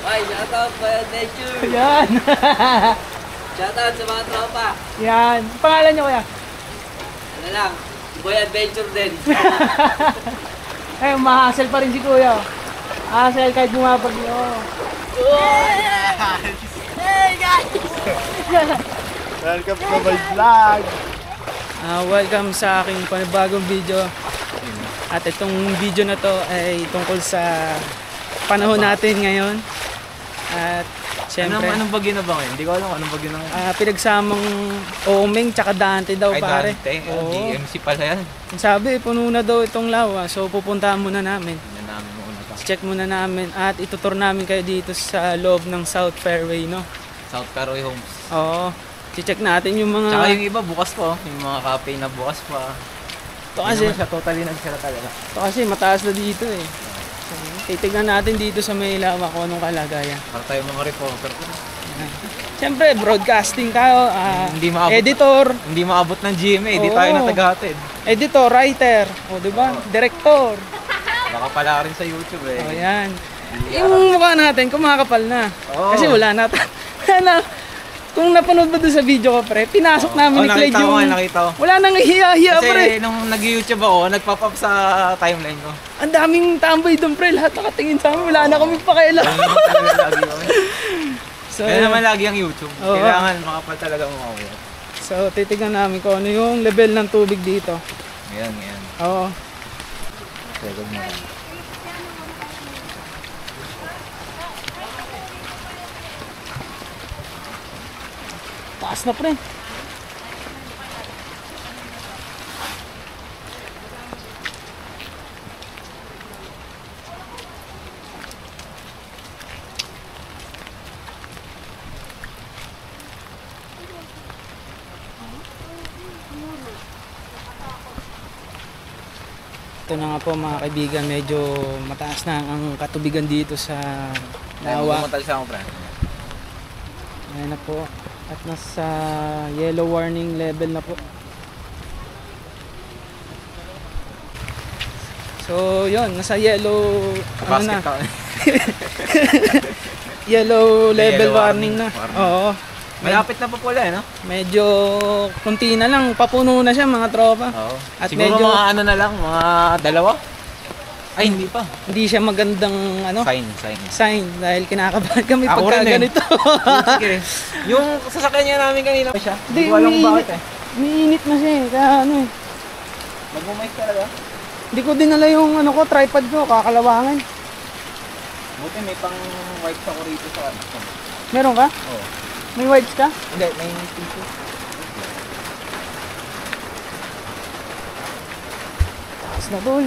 Ay, shoutout Boy Adventure. Yan. Shoutout sa mga tropa. Yan. Pangalan niyo kuya? Ano lang, Boy Adventure din. Eh, ma-hassle pa rin si kuya. Hassle kahit bumabag niyo. Hey guys! Welcome to my vlog! Welcome sa aking panibagong video. At itong video na to ay tungkol sa panahon natin ngayon. At siyempre, Anong bagyo na ba ngayon? Hindi ko alam anong bagyo na ngayon. pinagsamang Omeng tsaka Dante daw, Ay, pare. Dante. Oo. DMC pala yan. Sabi, puno na daw itong lawa. So pupuntahan muna namin. Hindi na namin muna pa. Check muna namin at itutur namin kayo dito sa loob ng South Fairway, no? South Caroy Homes. Oo. Check natin yung mga... Tsaka yung iba bukas pa. Yung mga cafe na bukas pa. Ito kasi, Hindi naman siya totally nagsara talaga. ito kasi mataas na dito eh. So, titignan natin dito sa may lawa kung anong kalagayan. Para tayo mga reporter. Siyempre, broadcasting tayo. Hindi maabot. Editor. Hindi maabot ng GMA. Hindi Oo. tayo nataghatid. Editor, writer. O, diba? Director. Baka pala rin sa YouTube eh. O, yan. Yung mukha natin, kumakapal na. Oo. Kasi wala na. Kung napanood mo doon sa video ko, pre, pinasok namin ni Clyde yung... Nakita ko. Wala nang hiya-hiya, pre. Kasi nung nag-YouTube ako, nagpop-up sa timeline ko. Ang daming tambay doon, pre. Lahat nakatingin sa amin. Wala na kami pakialam. Ganun naman talaga lagi yun. So, Kaya naman lagi ang YouTube. Oo. Kailangan makapal talaga mga so, titignan namin kung ano yung level ng tubig dito. Ngayon, ngayon. Oo. Second mo. Taas na, pre. Ito na nga po mga kaibigan, medyo mataas na ang katubigan dito sa lawa. Pumunta siya ako, pre. Ayan na po. At nasa yellow warning level na po. So yun, nasa yellow ano na? Yellow level Yellow warning na. warning. Oo. Malapit na po pala eh, no? Medyo kunti na lang, papuno na siya mga tropa. Oo. At Siguro medyo mga ano na lang, mga dalawa? Ay, hindi pa. hindi siya magandang ano Sign. dahil kinakabahan kami Ako pagka rin eh. ganito. Sige. Yung sasakyan niya namin kanina siya. Hindi, Hindi ko alam kung umiinit. bakit eh. Umiinit na siya eh. Kaya ano eh. Nag-umice talaga. Hindi ko dinala yung ano ko, tripod ko, kakalawangan. Buti may pang wipes ako rito sa ano. Meron ka? Oo. May wipes ka? Hindi, may tissue. Taas na tol.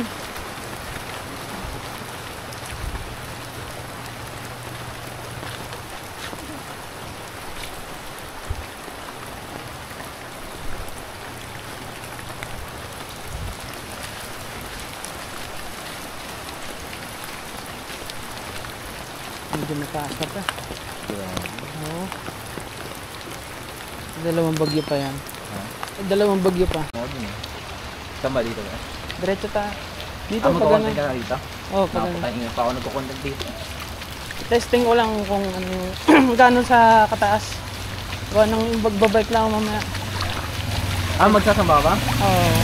Medyo mataas na pa. Oo. Dalawang bagyo pa yan. Ha? Dalawang bagyo pa. Oo, din eh. Saan ba dito ba? Diretso ta. Dito Dito pag ano. ka na dito? Oh, pag ano. Nakapatayin pa ako nagkukontent dito. Testing ko lang kung ano, gano'n sa kataas. Gawa ng magbabike lang ako mamaya. Ah, magsasamba ka ba? Oo.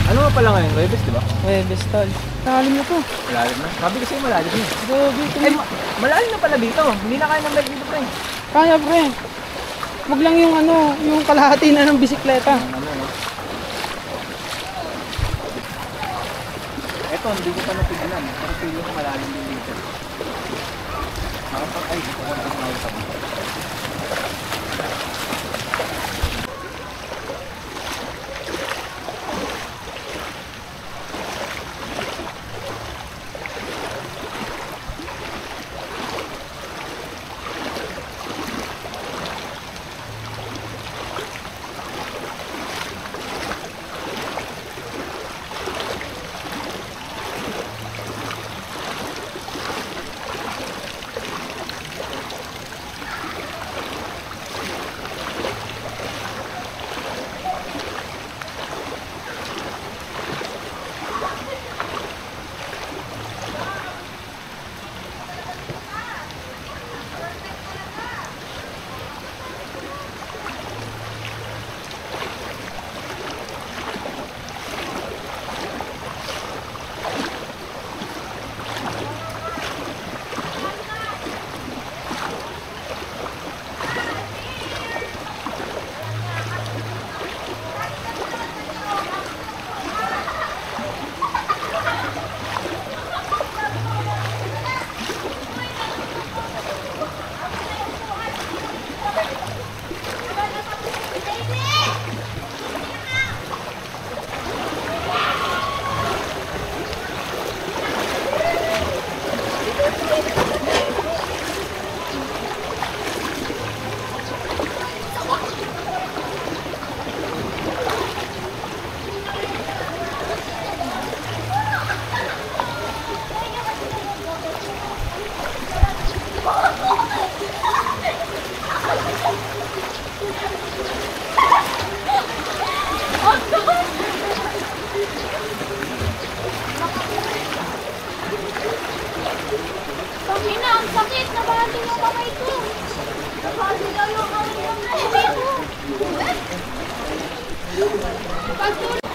Ano nga pala ngayon? Webes, di ba? Webes tol. Nakalim mo to. Malalim na. Sabi kasi malalim eh. Gobi. Eh, malalim na pala dito. Hindi na kaya ng bike dito, pre. Kaya pre. Wag lang yung ano, yung kalahati na ng bisikleta. Ano, no? Eto, hindi ko pa natignan. Pero feeling ko malalim din dito. Ay, ito ko na sa mga. Sakit! Nabahagi yung kamay ko! Nabahagi daw yung kamay ng kamay ko! Pagtulog!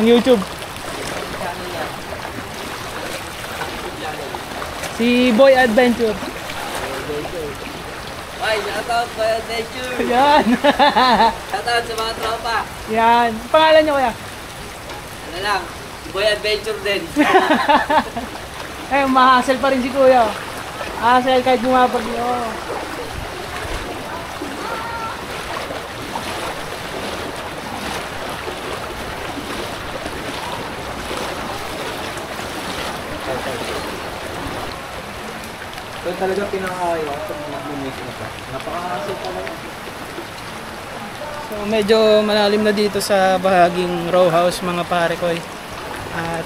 Ang YouTube. Si Boy Adventure. Ay, shoutout Boy Adventure. Yan. Shoutout sa mga tropa. Yan. Pangalan niyo kuya? Ano lang, Boy Adventure din. Eh, mahasel pa rin si kuya. Hassle kahit bumabag niyo. So talaga pinakaayaw sa mga lumis na siya. Napaka-asal talaga. So medyo malalim na dito sa bahaging row house mga pare ko. At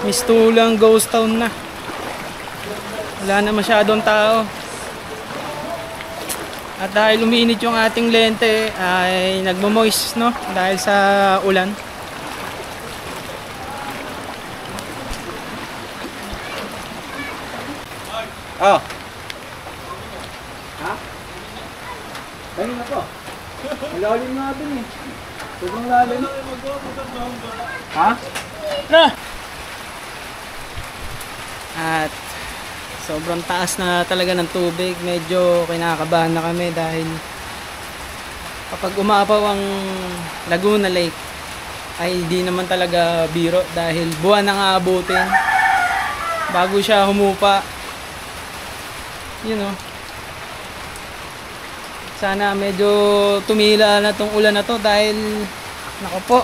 mistulang ghost town na. Wala na masyadong tao. At dahil umiinit yung ating lente ay nagmo-moist no dahil sa ulan. Ah! Ha? Kanina na to. Malalim nga din eh. Sobrang lalim. Ha? Na! At sobrang taas na talaga ng tubig. Medyo kinakabahan na kami dahil kapag umapaw ang Laguna Lake ay di naman talaga biro dahil buwan ang aabutin bago siya humupa. You know. Sana medyo tumila na tong ulan na to dahil nako po.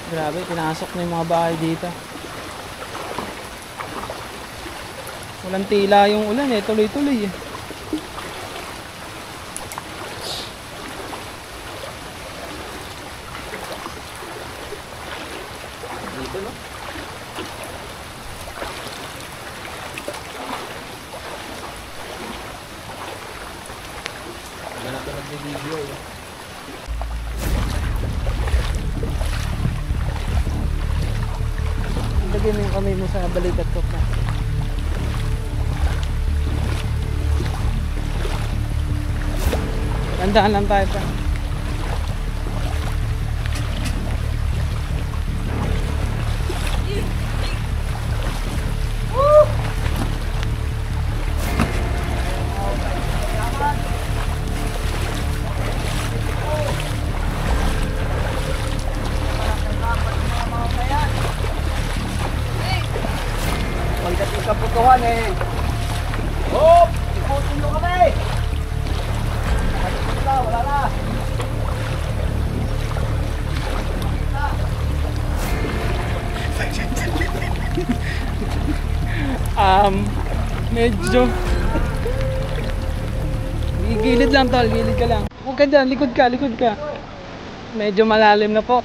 Grabe, pinasok na yung mga bahay dito. Walang tila yung ulan eh, tuloy-tuloy eh. Dito no? Wala na ito nag-video eh. Lagyan mo yung kamay mo sa balikat ko pa. Tandaan lang tayo pa. Magkaputuhan eh. Hop! Iputin nyo kami! Wala na! Medyo gilid lang tol, gilid ka lang. Huwag ka dyan, likod ka, likod ka. Medyo malalim na po.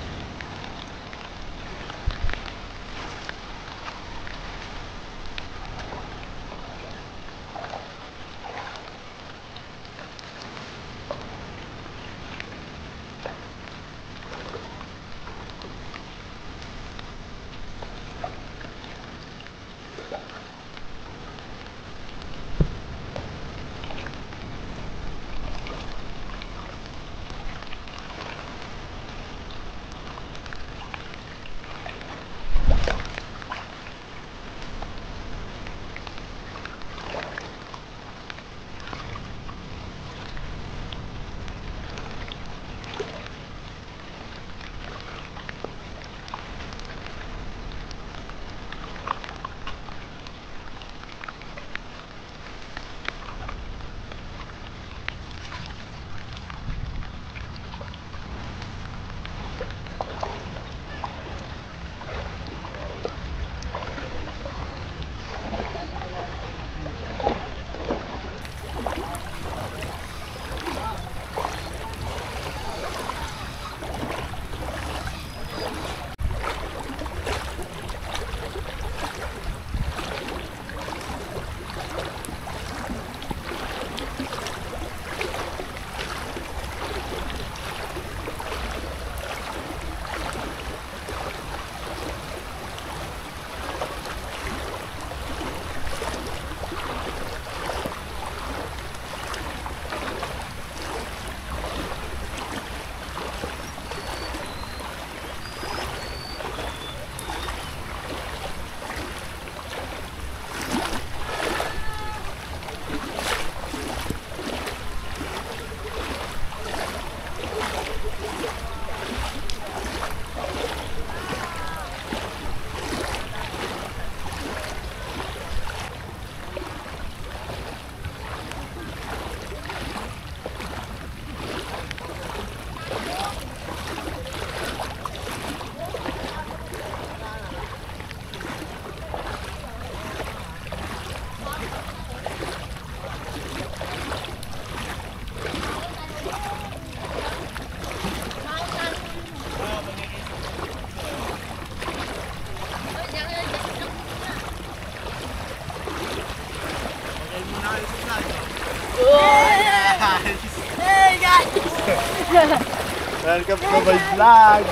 Welcome to my vlog!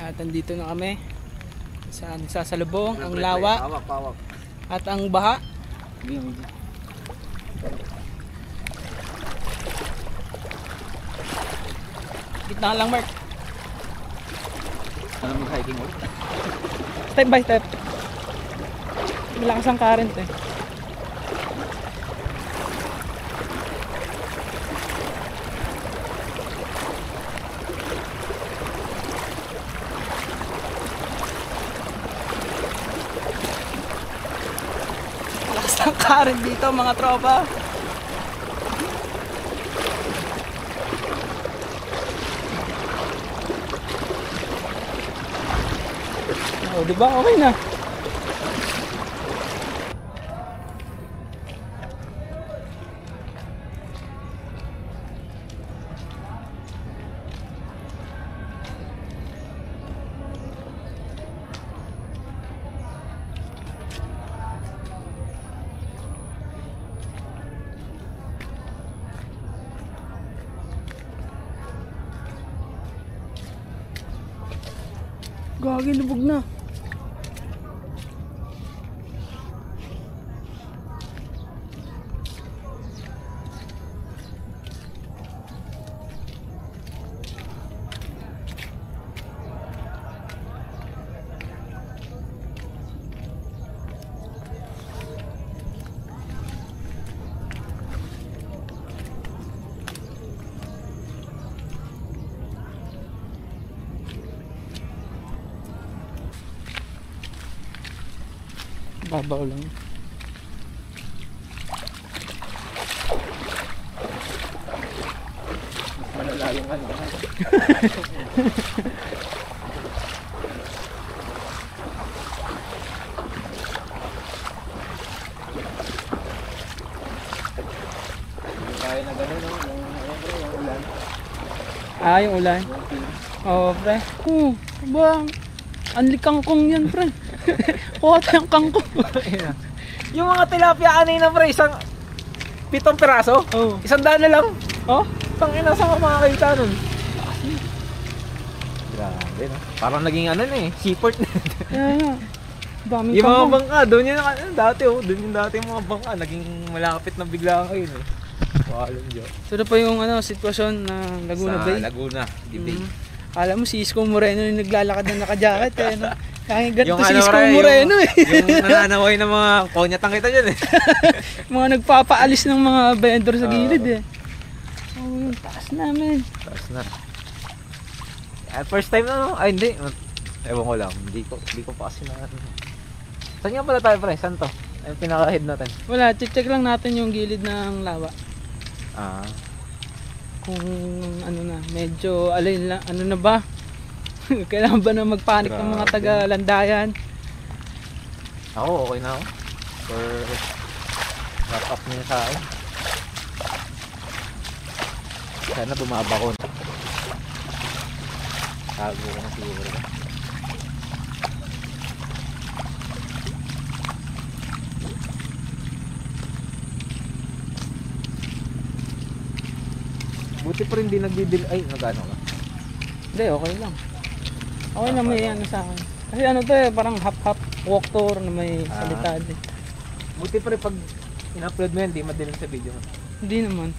At andito na kami sa nagsasalubong ang lawa at ang baha. Gitna lang, Mark. Ano mag-hiking ulit? Step by step. Malakas ang current eh. Malakas ang current dito mga tropa. Oh, diba? Okay na. Gagi, lubog na. Babaw lang. Malala yung ano. Hindi kaya na gano'n, no? Yung ulan. Ah, yung ulan. Oo, pre. Ba? Anli kangkong yan, pre. Kuha tayong kangkong. Yung mga tilapia anay na pre, isang 7 piraso? Oo. 100 na lang. Oh? Tangina, saan ka makakita nun? Grabe, no? Parang naging ano na eh, seaport na. Kaya nga. Daming Yung mga kangkong. bangka, doon yun dati oh, doon yung dati yung mga bangka, naging malapit na bigla ngayon eh. Walang Diyos. So na pa yung sitwasyon ng Laguna Sa Bay. Laguna, di Bay. Alam mo si Isko Moreno yung naglalakad na naka-jacket eh. No? Kaya ganito Yung si ano, Isko pre, Moreno eh. Yung nananaway ng mga konyatang kita dyan eh. Mga nagpapaalis ng mga vendor sa gilid eh. Oh, yung taas namin. Tapos na. First time na no? Ay hindi. Ewan ko lang, hindi ko pa kasi na. Saan nga pala tayo pre? Saan to? Ay pinaka-head natin. Wala, check lang natin yung gilid ng lawa. Ah. Kung ano na, medyo alin lang, ano na ba? Kailangan ba na magpanik ng mga Grabe. taga-landayan? Ako, okay na ako. For wrap up niya sa akin. Sana bumaba ko na. Tago ko na siguro. Buti pa rin di nagdidil. Ay, nagano ka? Hindi, okay lang. Okay lang may ano sa akin. Kasi ano to eh, parang hap-hap walk tour na may salita din. Buti pa rin pag in-upload mo yan, di madilim sa video mo. Hindi naman.